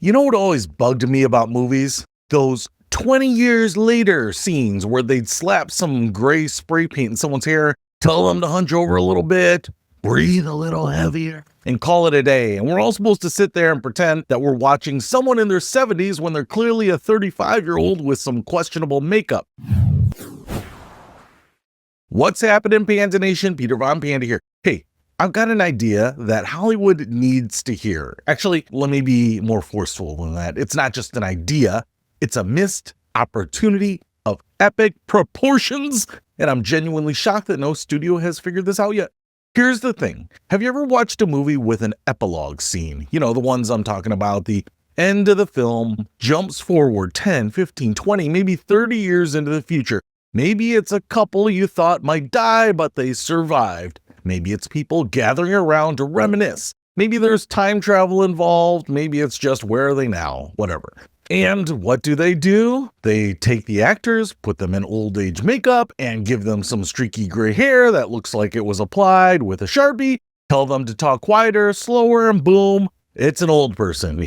You know what always bugged me about movies? Those 20 years later scenes where they'd slap some gray spray paint in someone's hair, tell them to hunch over a little bit, breathe a little heavier, and call it a day. And we're all supposed to sit there and pretend that we're watching someone in their 70s when they're clearly a 35-year-old with some questionable makeup. What's happening, Panda Nation? Peter Von Panda here. Hey, I've got an idea that Hollywood needs to hear. Actually, let me be more forceful than that. It's not just an idea, it's a missed opportunity of epic proportions, and I'm genuinely shocked that no studio has figured this out yet. Here's the thing. Have you ever watched a movie with an epilogue scene? You know, the ones I'm talking about. The end of the film jumps forward 10, 15, 20, maybe 30 years into the future. Maybe it's a couple you thought might die, but they survived. Maybe it's people gathering around to reminisce. Maybe there's time travel involved. Maybe it's just where are they now? Whatever. And what do? They take the actors, put them in old age makeup, and give them some streaky gray hair that looks like it was applied with a Sharpie, tell them to talk quieter, slower, and boom, it's an old person.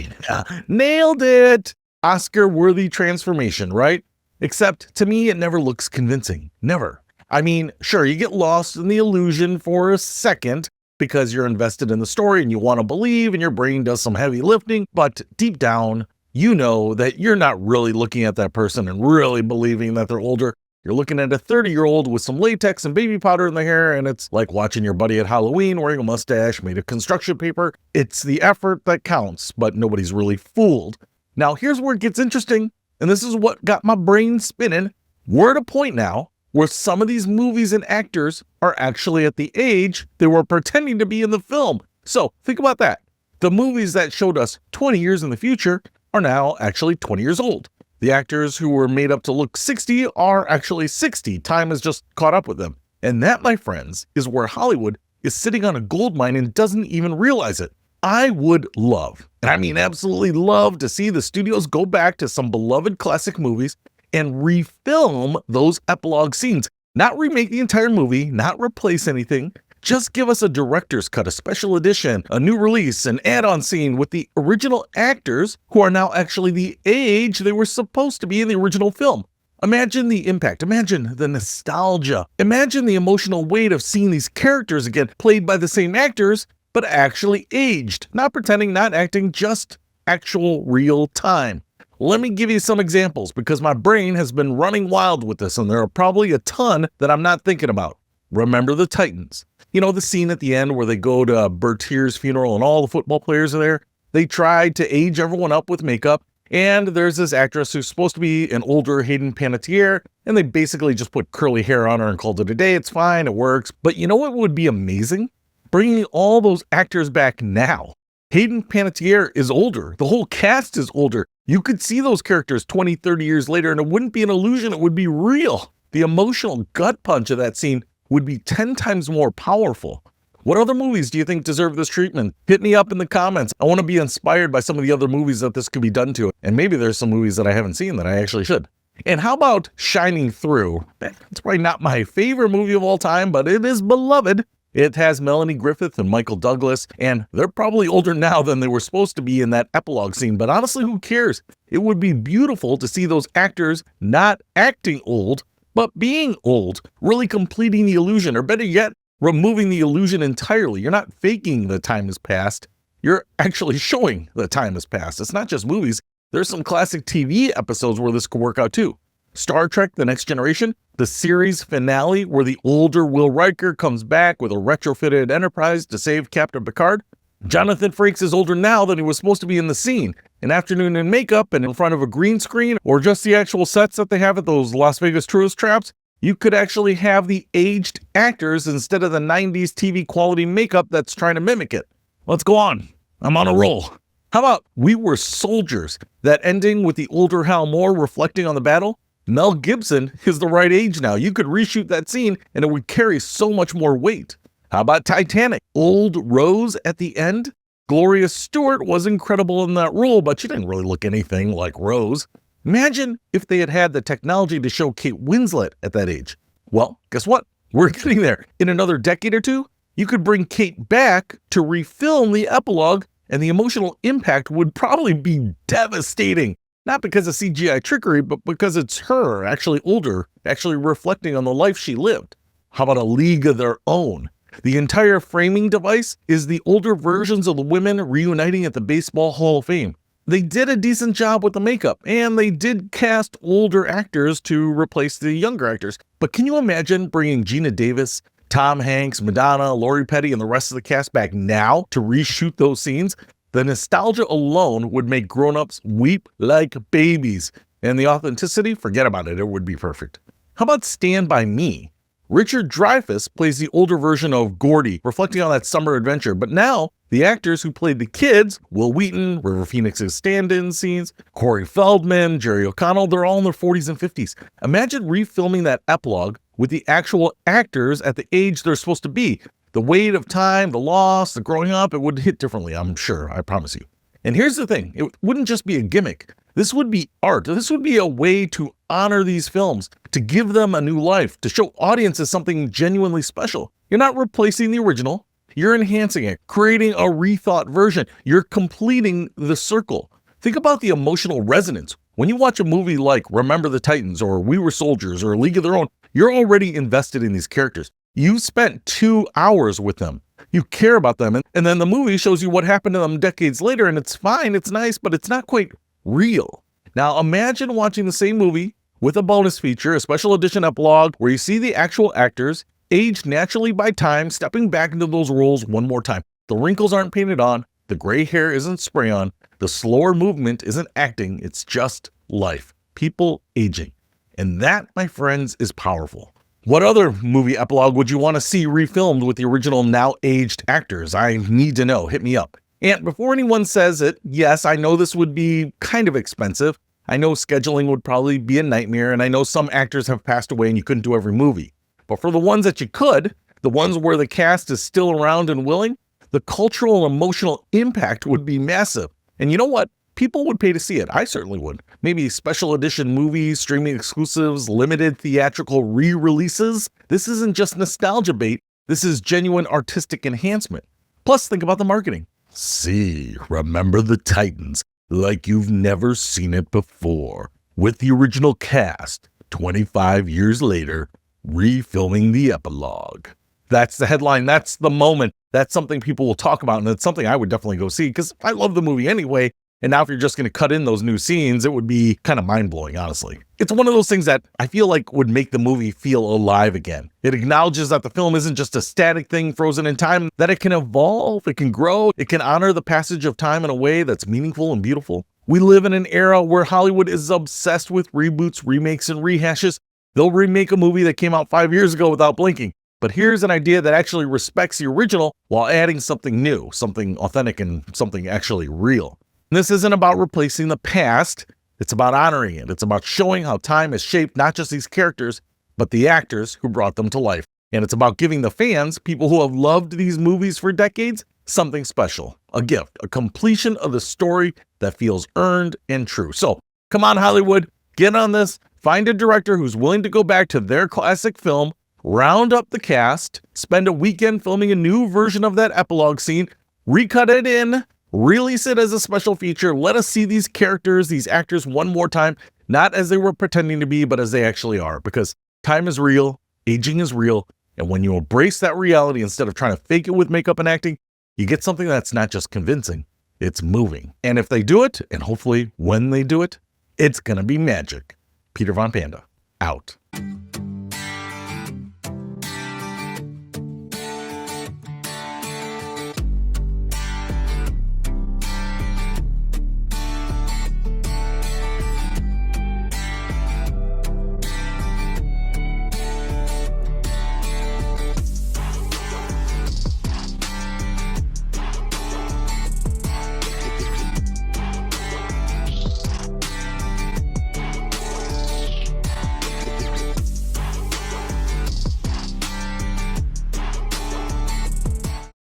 Nailed it! Oscar-worthy transformation, right? Except, to me, it never looks convincing. Never. I mean, sure, you get lost in the illusion for a second because you're invested in the story and you want to believe and your brain does some heavy lifting, but deep down, you know that you're not really looking at that person and really believing that they're older. You're looking at a 30-year-old with some latex and baby powder in their hair, and it's like watching your buddy at Halloween wearing a mustache made of construction paper. It's the effort that counts, but nobody's really fooled. Now, here's where it gets interesting, and this is what got my brain spinning. We're at a point now where some of these movies and actors are actually at the age they were pretending to be in the film. So think about that. The movies that showed us 20 years in the future are now actually 20 years old. The actors who were made up to look 60 are actually 60. Time has just caught up with them. And that, my friends, is where Hollywood is sitting on a gold mine and doesn't even realize it. I would love, and I mean absolutely love, to see the studios go back to some beloved classic movies and refilm those epilogue scenes. Not remake the entire movie, not replace anything. Just give us a director's cut, a special edition, a new release, an add-on scene with the original actors who are now actually the age they were supposed to be in the original film. Imagine the impact, imagine the nostalgia, imagine the emotional weight of seeing these characters again, played by the same actors, but actually aged, not pretending, not acting, just actual real time. Let me give you some examples because my brain has been running wild with this and there are probably a ton that I'm not thinking about. Remember the Titans. You know the scene at the end where they go to Bertier's funeral and all the football players are there? They tried to age everyone up with makeup, and there's this actress who's supposed to be an older Hayden Panettiere, and they basically just put curly hair on her and called it a day. It's fine, it works. But you know what would be amazing? Bringing all those actors back now. Hayden Panettiere is older. The whole cast is older. You could see those characters 20, 30 years later, and it wouldn't be an illusion. It would be real. The emotional gut punch of that scene would be 10 times more powerful. What other movies do you think deserve this treatment? Hit me up in the comments. I want to be inspired by some of the other movies that this could be done to. And maybe there's some movies that I haven't seen that I actually should. And how about Shining Through? It's probably not my favorite movie of all time, but it is beloved. It has Melanie Griffith and Michael Douglas, and they're probably older now than they were supposed to be in that epilogue scene. But honestly, who cares? It would be beautiful to see those actors not acting old, but being old, really completing the illusion, or better yet, removing the illusion entirely. You're not faking the time has passed. You're actually showing the time has passed. It's not just movies. There's some classic TV episodes where this could work out too. Star Trek: The Next Generation, the series finale where the older Will Riker comes back with a retrofitted Enterprise to save Captain Picard. Jonathan Frakes is older now than he was supposed to be in the scene. An afternoon in makeup and in front of a green screen, or just the actual sets that they have at those Las Vegas tourist traps, you could actually have the aged actors instead of the 90s TV quality makeup that's trying to mimic it. Let's go on. I'm on a roll. How about We Were Soldiers? That ending with the older Hal Moore reflecting on the battle? Mel Gibson is the right age now. You could reshoot that scene and it would carry so much more weight. How about Titanic? Old Rose at the end? Gloria Stewart was incredible in that role, but she didn't really look anything like Rose. Imagine if they had had the technology to show Kate Winslet at that age. Well, guess what? We're getting there. In another decade or two, you could bring Kate back to refilm the epilogue And the emotional impact would probably be devastating. Not because of CGI trickery, but because it's her, actually older, actually reflecting on the life she lived. How about A League of Their Own? The entire framing device is the older versions of the women reuniting at the Baseball Hall of Fame. They did a decent job with the makeup, and they did cast older actors to replace the younger actors. But can you imagine bringing Gina Davis, Tom Hanks, Madonna, Lori Petty, and the rest of the cast back now to reshoot those scenes? The nostalgia alone would make grown-ups weep like babies. And the authenticity, forget about it, it would be perfect. How about Stand By Me? Richard Dreyfuss plays the older version of Gordy, reflecting on that summer adventure. But now, the actors who played the kids, Will Wheaton, River Phoenix's stand-in scenes, Corey Feldman, Jerry O'Connell, they're all in their 40s and 50s. Imagine refilming that epilogue with the actual actors at the age they're supposed to be. The weight of time, the loss, the growing up, it would hit differently, I'm sure, I promise you. And here's the thing, it wouldn't just be a gimmick. This would be art. This would be a way to honor these films, to give them a new life, to show audiences something genuinely special. You're not replacing the original, you're enhancing it, creating a rethought version. You're completing the circle. Think about the emotional resonance. When you watch a movie like Remember the Titans or We Were Soldiers or A League of Their Own, you're already invested in these characters. You spent 2 hours with them. You care about them. And then the movie shows you what happened to them decades later, and it's fine, it's nice, but it's not quite real. Now imagine watching the same movie with a bonus feature, a special edition epilogue, where you see the actual actors aged naturally by time, stepping back into those roles one more time. The wrinkles aren't painted on, the gray hair isn't spray on, the slower movement isn't acting, it's just life. People aging. And that, my friends, is powerful. What other movie epilogue would you want to see refilmed with the original now aged actors? I need to know. Hit me up. And before anyone says it, yes, I know this would be kind of expensive. I know scheduling would probably be a nightmare, and I know some actors have passed away and you couldn't do every movie. But for the ones that you could, the ones where the cast is still around and willing, the cultural and emotional impact would be massive. And you know what? People would pay to see it. I certainly would. Maybe special edition movies, streaming exclusives, limited theatrical re-releases. This isn't just nostalgia bait. This is genuine artistic enhancement. Plus, think about the marketing. See, remember the Titans like you've never seen it before. With the original cast, 25 years later, refilming the epilogue. That's the headline. That's the moment. That's something people will talk about, and it's something I would definitely go see because I love the movie anyway. And now if you're just going to cut in those new scenes, it would be kind of mind-blowing, honestly. It's one of those things that I feel like would make the movie feel alive again. It acknowledges that the film isn't just a static thing frozen in time, that it can evolve, it can grow, it can honor the passage of time in a way that's meaningful and beautiful. We live in an era where Hollywood is obsessed with reboots, remakes, and rehashes. They'll remake a movie that came out 5 years ago without blinking. But here's an idea that actually respects the original while adding something new, something authentic, and something actually real. This isn't about replacing the past, it's about honoring it. It's about showing how time has shaped not just these characters, but the actors who brought them to life. And it's about giving the fans, people who have loved these movies for decades, something special, a gift, a completion of the story that feels earned and true. So come on, Hollywood, get on this, find a director who's willing to go back to their classic film, round up the cast, spend a weekend filming a new version of that epilogue scene, recut it in, release it as a special feature. Let us see these characters, these actors one more time, not as they were pretending to be, but as they actually are, because time is real, aging is real, and when you embrace that reality instead of trying to fake it with makeup and acting, you get something that's not just convincing, it's moving. And if they do it, and hopefully when they do it, it's gonna be magic. Peter Von Panda, out.